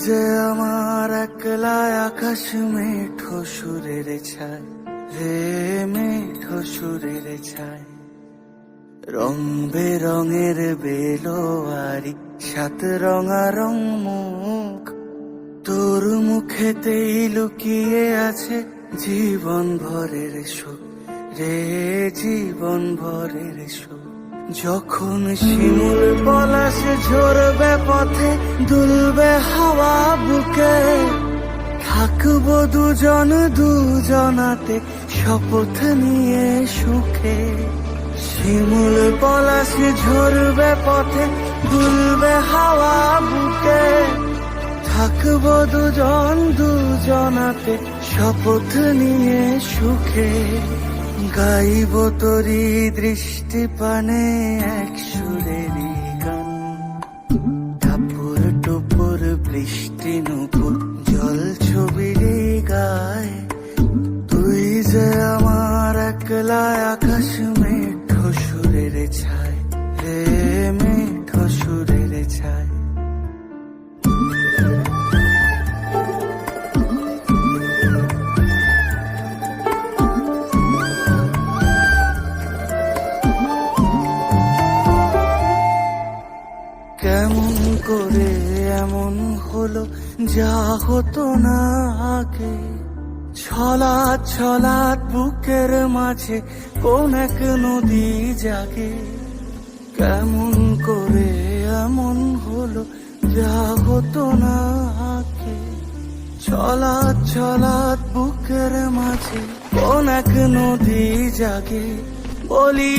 যে আমার একলা আকাশ মেঠো সুরের ছায় রে, মেঠো সুরের ছায়। রং বেরঙের বেলোয়ারি সাত রঙারং মুখ, তোর মুখেতেই লুকিয়ে আছে জীবন ভরের সুখ রে, জীবন ভরের সুখ। যখন শিমুল পলাশ ঝরবে পথে, দুলবে হাওয়া বুকে, থাকবো দুজন দুজনাতে শপথ নিয়ে সুখে। শিমুল পলাশ ঝরবে পথে, দুলবে হাওয়া বুকে, থাকবো দুজন দুজনাতে শপথ নিয়ে সুখে। গাইব তোরি দৃষ্টি পানে এক সুরেরই গান, টাপুর টুপুর বৃষ্টি নুপুর জল ছবিরই গায়। তুই যে আমার একলা আকাশ মেঠো সুরের ছায় রে, মেঠো সুরের ছায়। কেমন করে এমন হলো যা হতো না আগে, ছলাৎ ছলাৎ বুকের মাঝে কোন এক নদী জাগে। কেমন করে এমন হলো যা হতো না আগে, ছলাৎ ছলাৎ বুকের মাঝে কোন এক নদী জাগে। বলি